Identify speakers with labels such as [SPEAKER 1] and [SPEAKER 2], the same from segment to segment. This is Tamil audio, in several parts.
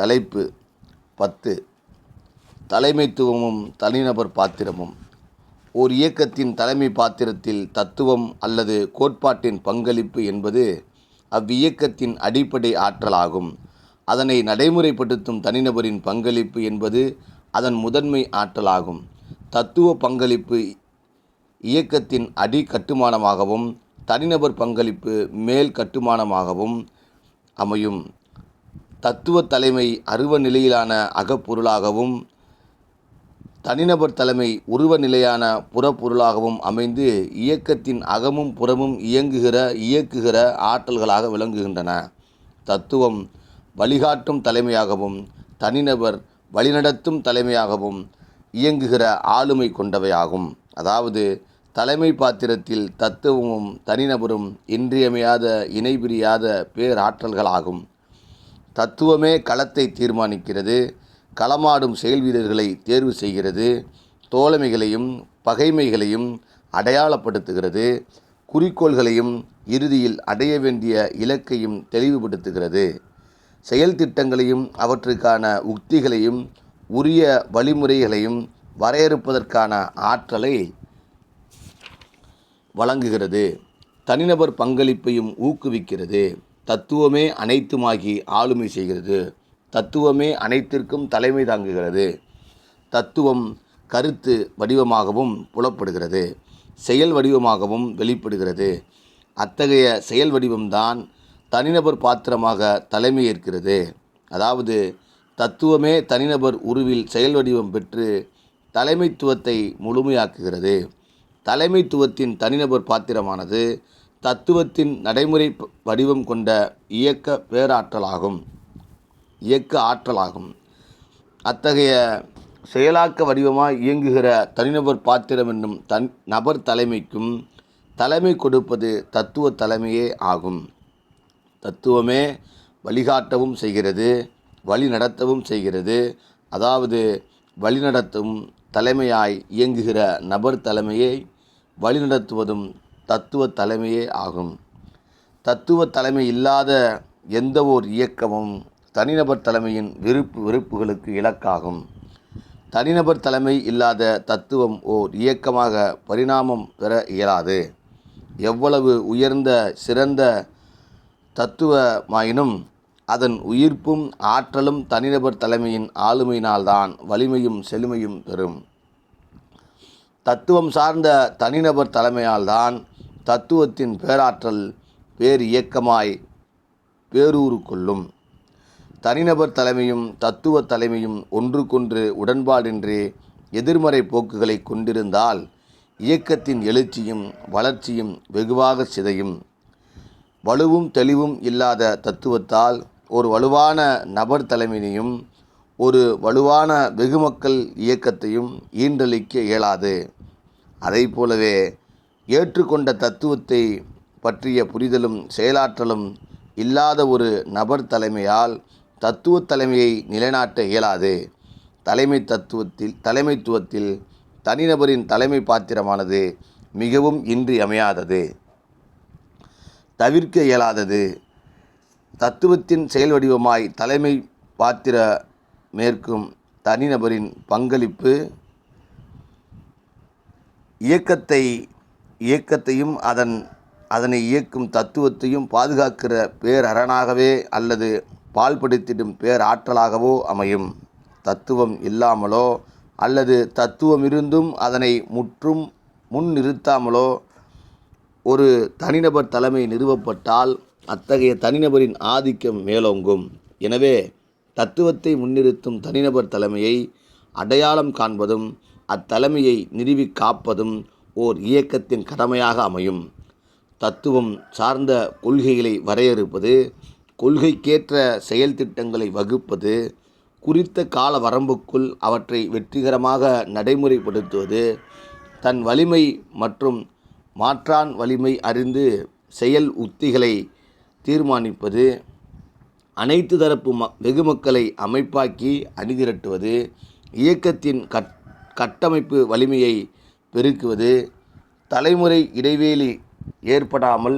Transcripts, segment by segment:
[SPEAKER 1] தலைப்பு 10. தலைமைத்துவமும் தனிநபர் பாத்திரமும். ஓர் இயக்கத்தின் தலைமை பாத்திரத்தில் தத்துவம் அல்லது கோட்பாட்டின் பங்களிப்பு என்பது அவ்வியக்கத்தின் அடிப்படை ஆற்றலாகும். அதனை நடைமுறைப்படுத்தும் தனிநபரின் பங்களிப்பு என்பது அதன் முதன்மை ஆற்றலாகும். தத்துவ பங்களிப்பு இயக்கத்தின் அடி கட்டுமானமாகவும் தனிநபர் பங்களிப்பு மேல் கட்டுமானமாகவும் அமையும். தத்துவ தலைமை அருவ நிலையிலான அகப்பொருளாகவும் தனிநபர் தலைமை உருவ நிலையான புறப்பொருளாகவும் அமைந்து இயக்கத்தின் அகமும் புறமும் இயக்குகிற ஆற்றல்களாக விளங்குகின்றன. தத்துவம் வழிகாட்டும் தலைமையாகவும் தனிநபர் வழிநடத்தும் தலைமையாகவும் இயங்குகிற ஆளுமை கொண்டவையாகும். அதாவது தலைமை பாத்திரத்தில் தத்துவமும் தனிநபரும் இன்றியமையாத இணைபிரியாத பேராற்றல்களாகும். தத்துவமே களத்தை தீர்மானிக்கிறது, களமாடும் செயல் வீரர்களை தேர்வு செய்கிறது, தோழமைகளையும் பகைமைகளையும் அடையாளப்படுத்துகிறது, குறிக்கோள்களையும் இறுதியில் அடைய வேண்டிய இலக்கையும் தெளிவுபடுத்துகிறது, செயல் திட்டங்களையும் அவற்றுக்கான உக்திகளையும் உரிய வழிமுறைகளையும் வரையறுப்பதற்கான ஆற்றலை வழங்குகிறது, தனிநபர் பங்களிப்பையும் ஊக்குவிக்கிறது. தத்துவமே அனைத்துமாகி ஆளுமை செய்கிறது. தத்துவமே அனைத்திற்கும் தலைமை தாங்குகிறது. தத்துவம் கருத்து வடிவமாகவும் புலப்படுகிறது, செயல் வடிவமாகவும் வெளிப்படுகிறது. அத்தகைய செயல் வடிவம்தான் தனிநபர் பாத்திரமாக தலைமை ஏற்கிறது. அதாவது தத்துவமே தனிநபர் உருவில் செயல் வடிவம் பெற்று தலைமைத்துவத்தை முழுமையாக்குகிறது. தலைமைத்துவத்தின் தனிநபர் பாத்திரமானது தத்துவத்தின் நடைமுறை வடிவம் கொண்ட இயக்க ஆற்றலாகும். அத்தகைய செயலாக்க வடிவமாய் இயங்குகிற தனிநபர் பாத்திரம் என்னும் நபர் தலைமைக்கும் தலைமை கொடுப்பது தத்துவ தலைமையே ஆகும். தத்துவமே வழிகாட்டவும் செய்கிறது, வழி நடத்தவும் செய்கிறது. அதாவது வழிநடத்தும் தலைமையாய் இயங்குகிற நபர் தலைமையை வழிநடத்துவதும் தத்துவ தலைமையே ஆகும். தத்துவ தலைமை இல்லாத எந்த ஓர் இயக்கமும் தனிநபர் தலைமையின் வெறுப்புகளுக்கு இலக்காகும். தனிநபர் தலைமை இல்லாத தத்துவம் ஓர் இயக்கமாக பரிணாமம் பெற இயலாது. எவ்வளவு உயர்ந்த சிறந்த தத்துவமாயினும் அதன் உயிர்ப்பும் ஆற்றலும் தனிநபர் தலைமையின் ஆளுமையினால்தான் வலிமையும் செழுமையும் பெறும். தத்துவம் சார்ந்த தனிநபர் தலைமையால்தான் தத்துவத்தின் பேராற்றல் பேர் இயக்கமாய் பேரூறு கொள்ளும். தனிநபர் தலைமையும் தத்துவ தலைமையும் ஒன்றுக்கொன்று உடன்பாடின்றி எதிர்மறை போக்குகளை கொண்டிருந்தால் இயக்கத்தின் எழுச்சியும் வளர்ச்சியும் வெகுவாக சிதையும். வலுவும் தெளிவும் இல்லாத தத்துவத்தால் ஒரு வலுவான நபர் தலைமையையும் ஒரு வலுவான வெகுமக்கள் இயக்கத்தையும் ஈன்றளிக்க இயலாது. அதை போலவே ஏற்றுக்கொண்ட தத்துவத்தை பற்றிய புரிதலும் செயலாற்றலும் இல்லாத ஒரு நபர் தலைமையால் தத்துவ தலைமையை நிலைநாட்ட இயலாது. தலைமைத்துவத்தில் தனிநபரின் தலைமை பாத்திரமானது மிகவும் இன்றியமையாதது, தவிர்க்க இயலாதது. தத்துவத்தின் செயல் வடிவமாய் தலைமை பாத்திர மேற்கும் தனிநபரின் பங்களிப்பு இயக்கத்தையும் அதனை இயக்கும் தத்துவத்தையும் பாதுகாக்கிற பேரரணாகவே அல்லது பால்படுத்திடும் பேராற்றலாகவோ அமையும். தத்துவம் இல்லாமலோ அல்லது தத்துவமிருந்தும் அதனை முற்றும் முன் நிறுத்தாமலோ ஒரு தனிநபர் தலைமை நிறுவப்பட்டால் அத்தகைய தனிநபரின் ஆதிக்கம் மேலோங்கும். எனவே தத்துவத்தை முன்னிறுத்தும் தனிநபர் தலைமையை அடையாளம் காண்பதும் அத்தலைமையை நிறுவி காப்பதும் ஓர் இயக்கத்தின் கடமையாக அமையும். தத்துவம் சார்ந்த கொள்கைகளை வரையறுப்பது, கொள்கைக்கேற்ற செயல் திட்டங்களை வகுப்பது, குறித்த கால வரம்புக்குள் அவற்றை வெற்றிகரமாக நடைமுறைப்படுத்துவது, தன் வலிமை மற்றும் மாற்றான் வலிமை அறிந்து செயல் உத்திகளை தீர்மானிப்பது, அனைத்து தரப்பு வெகுமக்களை அமைப்பாக்கி அணிதிரட்டுவது, இயக்கத்தின் கட்டமைப்பு வலிமையை பெருக்குவது, தலைமுறை இடைவேளை ஏற்படாமல்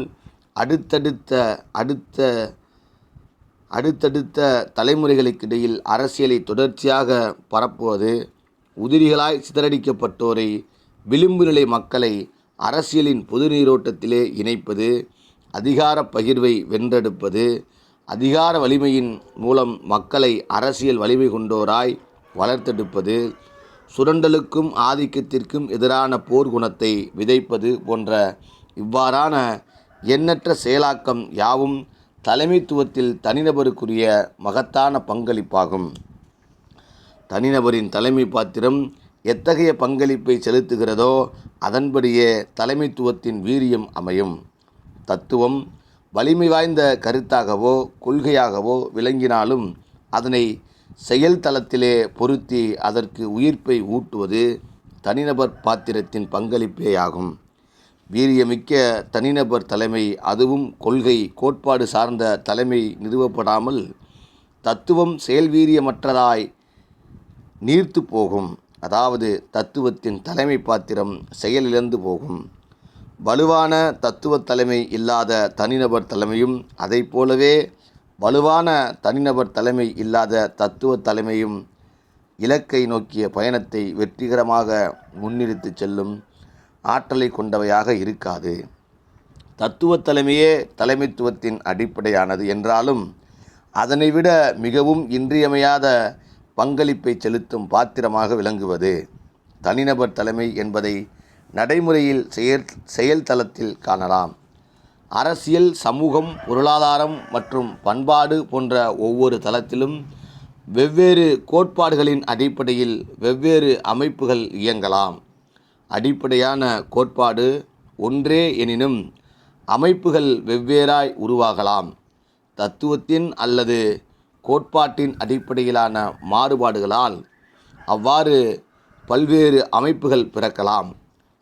[SPEAKER 1] அடுத்தடுத்த தலைமுறைகளுக்கிடையில் அரசியலை தொடர்ச்சியாக பரப்புவது, உதிரிகளாய் சிதறடிக்கப்பட்டோரை, விளிம்பு நிலை மக்களை அரசியலின் பொது நீரோட்டத்திலே இணைப்பது, அதிகார பகிர்வை வென்றெடுப்பது, அதிகார வலிமையின் மூலம் மக்களை அரசியல் வலிமை கொண்டோராய் வளர்த்தெடுப்பது, சுரண்டலுக்கும் ஆதிக்கத்திற்கும் எதிரான போர்க்குணத்தை விதைப்பது போன்ற இவ்வாறான எண்ணற்ற செயலாக்கம் யாவும் தலைமைத்துவத்தில் தனிநபருக்குரிய மகத்தான பங்களிப்பாகும். தனிநபரின் தலைமை பாத்திரம் எத்தகைய பங்களிப்பை செலுத்துகிறதோ அதன்படியே தலைமைத்துவத்தின் வீரியம் அமையும். தத்துவம் வலிமை வாய்ந்த கருத்தாகவோ கொள்கையாகவோ விளங்கினாலும் அதனை செயல் தளத்திலே பொருத்தி அதற்கு உயிர்ப்பை ஊட்டுவது தனிநபர் பாத்திரத்தின் பங்களிப்பேயாகும். வீரியமிக்க தனிநபர் தலைமை, அதுவும் கொள்கை கோட்பாடு சார்ந்த தலைமை நிறுவப்படாமல் தத்துவம் செயல்வீரியமற்றதாய் நீர்த்து போகும். அதாவது தத்துவத்தின் தலைமை பாத்திரம் செயலிழந்து போகும். வலுவான தத்துவ தலைமை இல்லாத தனிநபர் தலைமையும், அதை போலவே வலுவான தனிநபர் தலைமை இல்லாத தத்துவ தலைமையும் இலக்கை நோக்கிய பயணத்தை வெற்றிகரமாக முன்னிறுத்து செல்லும் ஆற்றலை கொண்டவையாக இருக்காது. தத்துவ தலைமையே தலைமைத்துவத்தின் அடிப்படையானது என்றாலும் அதனை விட மிகவும் இன்றியமையாத பங்களிப்பை செலுத்தும் பாத்திரமாக விளங்குவது தனிநபர் தலைமை என்பதை நடைமுறையில் செயல் தளத்தில் காணலாம். அரசியல், சமூகம், பொருளாதாரம் மற்றும் பண்பாடு போன்ற ஒவ்வொரு தளத்திலும் வெவ்வேறு கோட்பாடுகளின் அடிப்படையில் வெவ்வேறு அமைப்புகள் இயங்கலாம். அடிப்படையான கோட்பாடு ஒன்றே எனினும் அமைப்புகள் வெவ்வேறாய் உருவாகலாம். தத்துவத்தின் அல்லது கோட்பாட்டின் அடிப்படையிலான மாறுபாடுகளால் அவ்வாறு பல்வேறு அமைப்புகள் பிறக்கலாம்.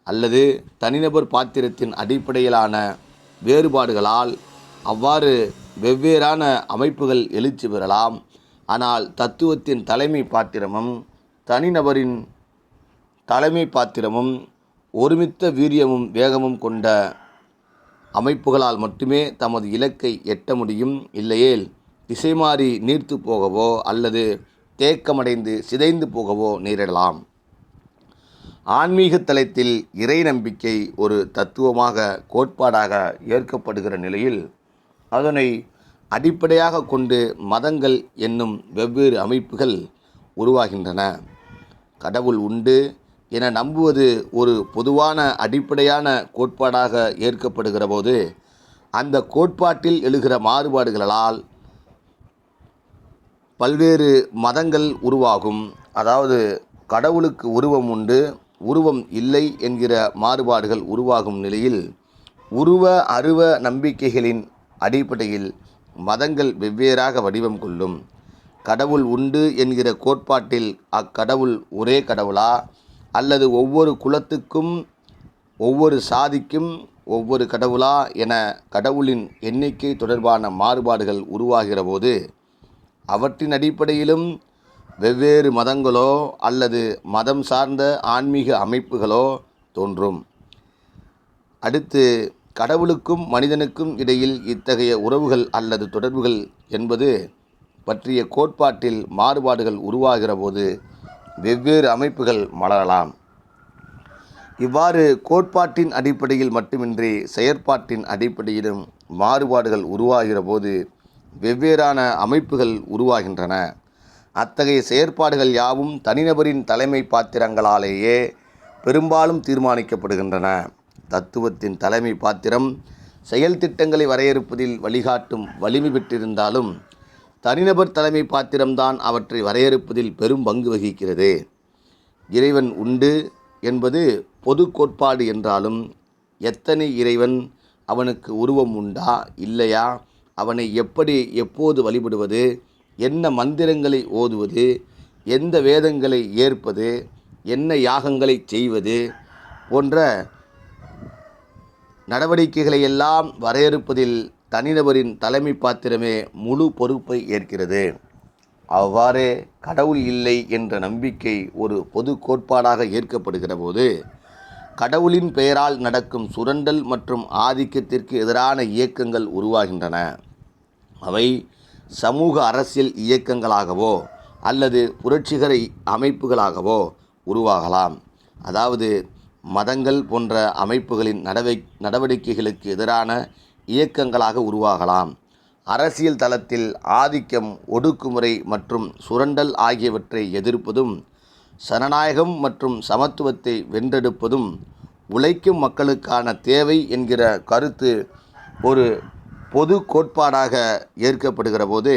[SPEAKER 1] அல்லது தனிநபர் பாத்திரத்தின் அடிப்படையிலான வேறுபாடுகளால் அவ்வாறு வெவ்வேறான அமைப்புகள் எழுச்சி பெறலாம். ஆனால் தத்துவத்தின் தலைமை பாத்திரமும் தனிநபரின் தலைமை பாத்திரமும் ஒருமித்த வீரியமும் வேகமும் கொண்ட அமைப்புகளால் மட்டுமே தமது இலக்கை எட்ட முடியும். இல்லையேல் திசை மாறி நீர்த்து போகவோ அல்லது தேக்கமடைந்து சிதைந்து போகவோ நேரிடலாம். ஆன்மீக தளத்தில் இறை நம்பிக்கை ஒரு தத்துவமாக கோட்பாடாக ஏற்கப்படுகிற நிலையில் அதனை அடிப்படையாக கொண்டு மதங்கள் என்னும் வெவ்வேறு அமைப்புகள் உருவாகின்றன. கடவுள் உண்டு என நம்புவது ஒரு பொதுவான அடிப்படையான கோட்பாடாக ஏற்கப்படுகிற போது அந்த கோட்பாட்டில் எழுகிற மாறுபாடுகளால் பல்வேறு மதங்கள் உருவாகும். அதாவது கடவுளுக்கு உருவம் உண்டு, உருவம் இல்லை என்கிற மாறுபாடுகள் உருவாகும் நிலையில் உருவ அருவ நம்பிக்கைகளின் அடிப்படையில் மதங்கள் வெவ்வேறாக வடிவம் கொள்ளும். கடவுள் உண்டு என்கிற கோட்பாட்டில் அக்கடவுள் ஒரே கடவுளா அல்லது ஒவ்வொரு குலத்துக்கும் ஒவ்வொரு சாதிக்கும் ஒவ்வொரு கடவுளா என கடவுளின் எண்ணிக்கை தொடர்பான மாறுபாடுகள் உருவாகிற போது அவற்றின் அடிப்படையிலும் வெவ்வேறு மதங்களோ அல்லது மதம் சார்ந்த ஆன்மீக அமைப்புகளோ தோன்றும். அடுத்து கடவுளுக்கும் மனிதனுக்கும் இடையில் இத்தகைய உறவுகள் அல்லது தொடர்புகள் என்பது பற்றிய கோட்பாட்டில் மாறுபாடுகள் உருவாகிற போது வெவ்வேறு அமைப்புகள் மலரலாம். இவ்வாறு கோட்பாட்டின் அடிப்படையில் மட்டுமின்றி செயற்பாட்டின் அடிப்படையிலும் மாறுபாடுகள் உருவாகிற போது வெவ்வேறான அமைப்புகள் உருவாகின்றன. அத்தகைய செயற்பாடுகள் யாவும் தனிநபரின் தலைமை பாத்திரங்களாலேயே பெரும்பாலும் தீர்மானிக்கப்படுகின்றன. தத்துவத்தின் தலைமை பாத்திரம் செயல் திட்டங்களை வரையறுப்பதில் வழிகாட்டும் வலிமை பெற்றிருந்தாலும் தனிநபர் தலைமை பாத்திரம்தான் அவற்றை வரையறுப்பதில் பெரும் பங்கு வகிக்கிறது. இறைவன் உண்டு என்பது பொது கோட்பாடு என்றாலும் எத்தனை இறைவன், அவனுக்கு உருவம் உண்டா இல்லையா, அவனை எப்படி எப்போது வழிபடுவது, என்ன மந்திரங்களை ஓதுவது, எந்த வேதங்களை ஏற்பது, என்ன யாகங்களை செய்வது போன்ற நடவடிக்கைகளை எல்லாம் வரையறுப்பதில் தனிநபரின் தலைமை பாத்திரமே முழு பொறுப்பை ஏற்கிறது. அவ்வாறே கடவுள் இல்லை என்ற நம்பிக்கை ஒரு பொது கோட்பாடாக ஏற்கப்படுகிற போது கடவுளின் பெயரால் நடக்கும் சுரண்டல் மற்றும் ஆதிக்கத்திற்கு எதிரான இயக்கங்கள் உருவாகின்றன. அவை சமூக அரசியல் இயக்கங்களாகவோ அல்லது புரட்சிகர அமைப்புகளாகவோ உருவாகலாம். அதாவது மதங்கள் போன்ற அமைப்புகளின் நடவடிக்கைகளுக்கு எதிரான இயக்கங்களாக உருவாகலாம். அரசியல் தளத்தில் ஆதிக்கம், ஒடுக்குமுறை மற்றும் சுரண்டல் ஆகியவற்றை எதிர்ப்பதும், ஜனநாயகம் மற்றும் சமத்துவத்தை வென்றெடுப்பதும், உழைக்கும் மக்களுக்கான தேவை என்கிற கருத்து ஒரு பொது கோட்பாடாக ஏற்கப்படுகிற போது,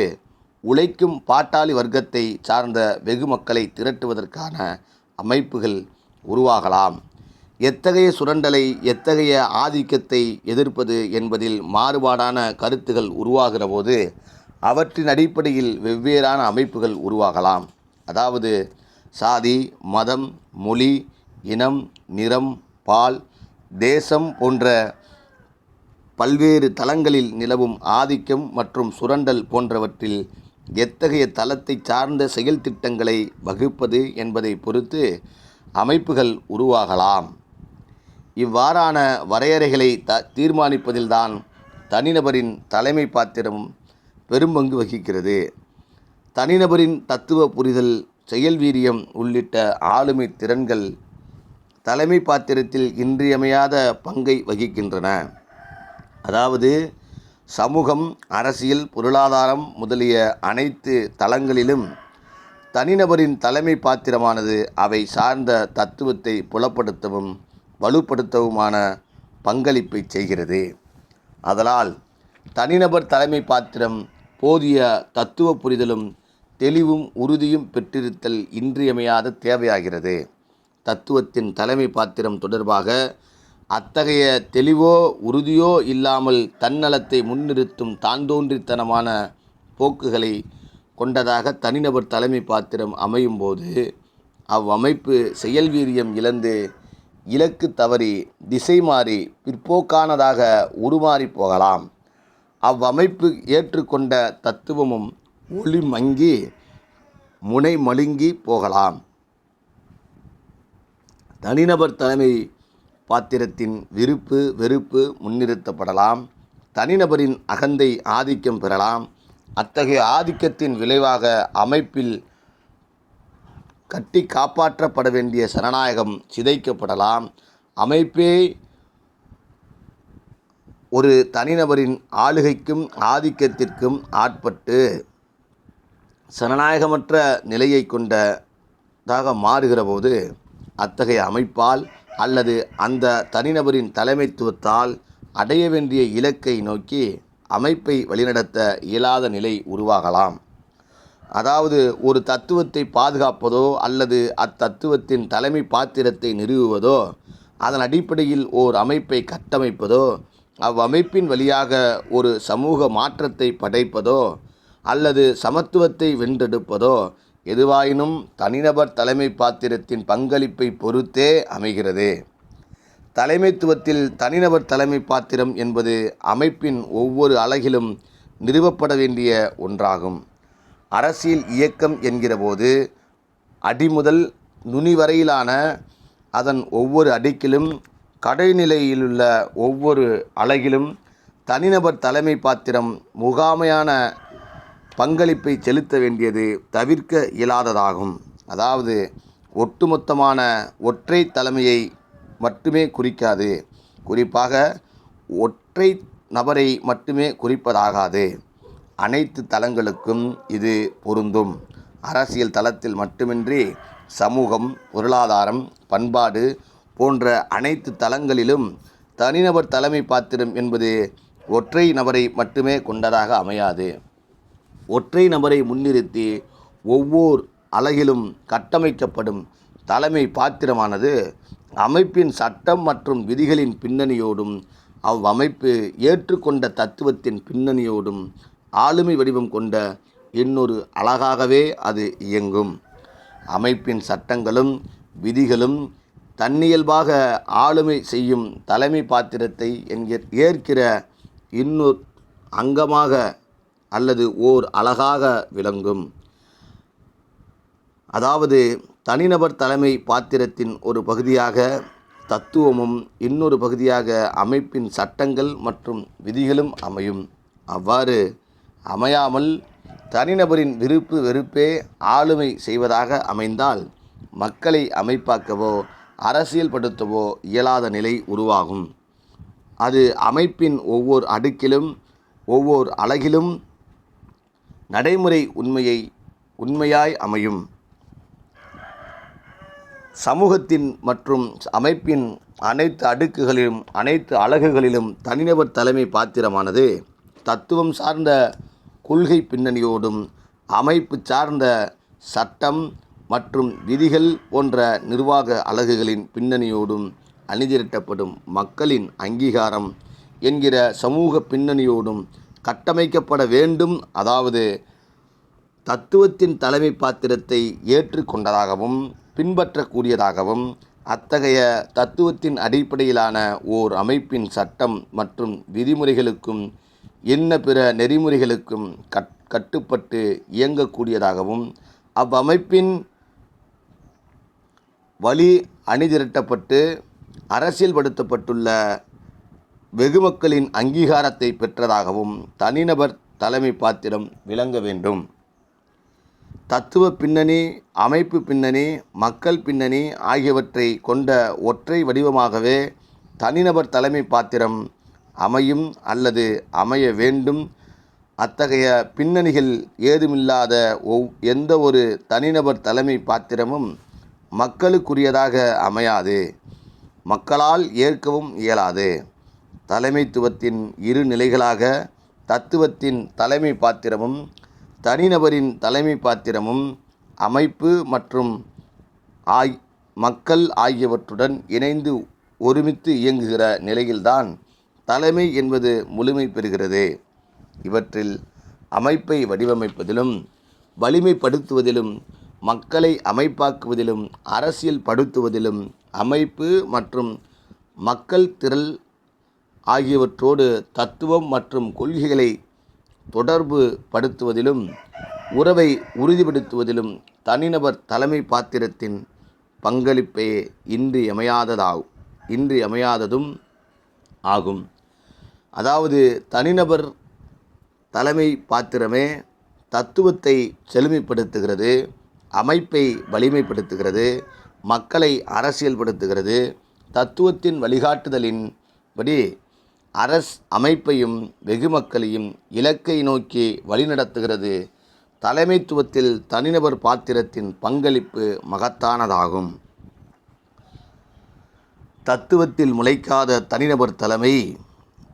[SPEAKER 1] உழைக்கும் பாட்டாளி வர்க்கத்தை சார்ந்த வெகு மக்களை திரட்டுவதற்கான அமைப்புகள் உருவாகலாம். எத்தகைய சுரண்டலை, எத்தகைய ஆதிக்கத்தை எதிர்ப்பது என்பதில் மாறுபாடான கருத்துகள் உருவாகிற போது அவற்றின் அடிப்படையில் வெவ்வேறான அமைப்புகள் உருவாகலாம். அதாவது சாதி, மதம், மொழி, இனம், நிறம், பால், தேசம் போன்ற பல்வேறு தளங்களில் நிலவும் ஆதிக்கம் மற்றும் சுரண்டல் போன்றவற்றில் எத்தகைய தளத்தை சார்ந்த செயல் திட்டங்களை வகுப்பது என்பதை பொறுத்து அமைப்புகள் உருவாகலாம். இவ்வாறான வரையறைகளை தீர்மானிப்பதில்தான் தனிநபரின் தலைமை பாத்திரம் பெரும்பங்கு வகிக்கிறது. தனிநபரின் தத்துவ புரிதல், செயல் வீரியம் உள்ளிட்ட ஆளுமை திறன்கள் தலைமை பாத்திரத்தில் இன்றியமையாத பங்கை வகிக்கின்றன. அதாவது சமூகம், அரசியல், பொருளாதாரம் முதலிய அனைத்து தளங்களிலும் தனிநபரின் தலைமை பாத்திரமானது அவை சார்ந்த தத்துவத்தை புலப்படுத்தவும் வலுப்படுத்தவுமான பங்களிப்பை செய்கிறது. அதனால் தனிநபர் தலைமை பாத்திரம் போதிய தத்துவ புரிதலும் தெளிவும் உறுதியும் பெற்றிருத்தல் இன்றியமையாத தேவையாகிறது. தத்துவத்தின் தலைமை பாத்திரம் தொடர்பாக அத்தகைய தெளிவோ உறுதியோ இல்லாமல் தன்னலத்தை முன்னிறுத்தும் தான்தோன்றித்தனமான போக்குகளை கொண்டதாக தனிநபர் தலைமை பாத்திரம் அமையும் போது அவ்வமைப்பு செயல் வீரியம் இழந்து இலக்கு தவறி திசை மாறி பிற்போக்கானதாக உருமாறி போகலாம். அவ்வமைப்பு ஏற்றுக்கொண்ட தத்துவமும் ஒளி மங்கி முனை மழுங்கி போகலாம். தனிநபர் தலைமை பாத்திரத்தின் விருப்பு வெறுப்பு முன்னிறுத்தப்படலாம். தனிநபரின் அகந்தை ஆதிக்கம் பெறலாம். அத்தகைய ஆதிக்கத்தின் விளைவாக அமைப்பில் கட்டி காப்பாற்றப்பட வேண்டிய ஜனநாயகம் சிதைக்கப்படலாம். அமைப்பே ஒரு தனிநபரின் ஆளுகைக்கும் ஆதிக்கத்திற்கும் ஆட்பட்டு ஜனநாயகமற்ற நிலையை கொண்டதாக மாறுகிற போது அத்தகைய அமைப்பால் அல்லது அந்த தனிநபரின் தலைமைத்துவத்தால் அடைய வேண்டிய இலக்கை நோக்கி அமைப்பை வழிநடத்த இயலாத நிலை உருவாகலாம். அதாவது ஒரு தத்துவத்தை பாதுகாப்பதோ அல்லது அத்தத்துவத்தின் தலைமை பாத்திரத்தை நிறுவுவதோ, அதன் அடிப்படையில் ஓர் அமைப்பை கட்டமைப்பதோ, அவ்வமைப்பின் வழியாக ஒரு சமூக மாற்றத்தை படைப்பதோ அல்லது சமத்துவத்தை வென்றெடுப்பதோ எதுவாயினும் தனிநபர் தலைமை பாத்திரத்தின் பங்களிப்பை பொறுத்தே அமைகிறது. தலைமைத்துவத்தில் தனிநபர் தலைமை பாத்திரம் என்பது அமைப்பின் ஒவ்வொரு அலகிலும் நிறுவப்பட வேண்டிய ஒன்றாகும். அரசியல் இயக்கம் என்கிற போது அடிமுதல் நுனி வரையிலான அதன் ஒவ்வொரு அடுக்கிலும் கடைநிலையிலுள்ள ஒவ்வொரு அலகிலும் தனிநபர் தலைமை பாத்திரம் முகாமையான பங்களிப்பை செலுத்த வேண்டியது தவிர்க்க இயலாததாகும். அதாவது ஒட்டுமொத்தமான ஒற்றை தலைமையை மட்டுமே குறிக்காது. குறிப்பாக ஒற்றை நபரை மட்டுமே குறிப்பதாகாது. அனைத்து தளங்களுக்கும் இது பொருந்தும். அரசியல் தளத்தில் மட்டுமின்றி சமூகம், பொருளாதாரம், பண்பாடு போன்ற அனைத்து தளங்களிலும் தனிநபர் தலைமை பாத்திரம் என்பது ஒற்றை நபரை மட்டுமே கொண்டதாக அமையாது. ஒற்றை நபரை முன்னிறுத்தி ஒவ்வொரு அலகிலும் கட்டமைக்கப்படும் தலைமை பாத்திரமானது அமைப்பின் சட்டம் மற்றும் விதிகளின் பின்னணியோடும் அவ்வமைப்பு ஏற்றுக்கொண்ட தத்துவத்தின் பின்னணியோடும் ஆளுமை வடிவம் கொண்ட இன்னொரு அலகாகவே அது இயங்கும். அமைப்பின் சட்டங்களும் விதிகளும் தன்னியல்பாக ஆளுமை செய்யும் தலைமை பாத்திரத்தை ஏற்கிற இன்னொரு அங்கமாக அல்லது ஓர் அலகாக விளங்கும். அதாவது தனிநபர் தலைமை பாத்திரத்தின் ஒரு பகுதியாக தத்துவமும் இன்னொரு பகுதியாக அமைப்பின் சட்டங்கள் மற்றும் விதிகளும் அமையும். அவ்வாறு அமையாமல் தனிநபரின் விருப்பு வெறுப்பே ஆளுமை செய்வதாக அமைந்தால் மக்களை அமைப்பாக்கவோ அரசியல்படுத்தவோ இயலாத நிலை உருவாகும். அது அமைப்பின் ஒவ்வொரு அடுக்கிலும் ஒவ்வொரு அலகிலும் நடைமுறை உண்மையாய் அமையும். சமூகத்தின் மற்றும் அமைப்பின் அனைத்து அடுக்குகளிலும் அனைத்து அலகுகளிலும் தனிநபர் தலைமை பாத்திரமானது தத்துவம் சார்ந்த கொள்கை பின்னணியோடும் அமைப்பு சார்ந்த சட்டம் மற்றும் விதிகள் போன்ற நிர்வாக அலகுகளின் பின்னணியோடும் அணிதிரட்டப்படும் மக்களின் அங்கீகாரம் என்கிற சமூக பின்னணியோடும் கட்டமைக்கப்பட வேண்டும். அதாவது தத்துவத்தின் தலைமை பாத்திரத்தை ஏற்றுக்கொண்டதாகவும் பின்பற்றக்கூடியதாகவும் அத்தகைய தத்துவத்தின் அடிப்படையிலான ஓர் அமைப்பின் சட்டம் மற்றும் விதிமுறைகளுக்கும் என்ன பிற நெறிமுறைகளுக்கும் கட்டுப்பட்டு இயங்கக்கூடியதாகவும் அவ்வமைப்பின் வழி அணிதிரட்டப்பட்டு அரசியல்படுத்தப்பட்டுள்ள வெகுமக்களின் அங்கீகாரத்தை பெற்றதாகவும் தனிநபர் தலைமை பாத்திரம் விளங்க வேண்டும். தத்துவ பின்னணி, அமைப்பு பின்னணி, மக்கள் பின்னணி ஆகியவற்றை கொண்ட ஒற்றை வடிவமாகவே தனிநபர் தலைமை பாத்திரம் அமையும் அல்லது அமைய வேண்டும். அத்தகைய பின்னணிகள் ஏதுமில்லாத எந்த ஒரு தனிநபர் தலைமை பாத்திரமும் மக்களுக்குரியதாக அமையாது, மக்களால் ஏற்கவும் இயலாது. தலைமைத்துவத்தின் இரு நிலைகளாக தத்துவத்தின் தலைமை பாத்திரமும் தனிநபரின் தலைமை பாத்திரமும் அமைப்பு மற்றும் மக்கள் ஆகியவற்றுடன் இணைந்து ஒருமித்து இயங்குகிற நிலையில்தான் தலைமை என்பது முழுமை பெறுகிறது. இவற்றில் அமைப்பை வடிவமைப்பதிலும் வலிமைப்படுத்துவதிலும் மக்களை அமைப்பாக்குவதிலும் அரசியல் படுத்துவதிலும் அமைப்பு மற்றும் மக்கள் திரள் ஆகியவற்றோடு தத்துவம் மற்றும் கொள்கைகளை தொடர்பு படுத்துவதிலும் உறவை உறுதிப்படுத்துவதிலும் தனிநபர் தலைமை பாத்திரத்தின் பங்களிப்பே இன்றியமையாததும் ஆகும். அதாவது தனிநபர் தலைமை பாத்திரமே தத்துவத்தை செழுமைப்படுத்துகிறது, அமைப்பை வலிமைப்படுத்துகிறது, மக்களை அரசியல்படுத்துகிறது. தத்துவத்தின் வழிகாட்டுதலின்படி அமைப்பையும் வெகுமக்களையும் இலக்கை நோக்கி வழிநடத்துகிறது. தலைமைத்துவத்தில் தனிநபர் பாத்திரத்தின் பங்களிப்பு மகத்தானதாகும். தத்துவத்தில் முளைக்காத தனிநபர் தலைமை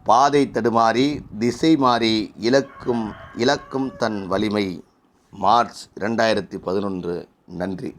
[SPEAKER 1] பாதை தடுமாறி திசை மாறி இழக்கும் தன் வலிமை. மார்ச் 2011. நன்றி.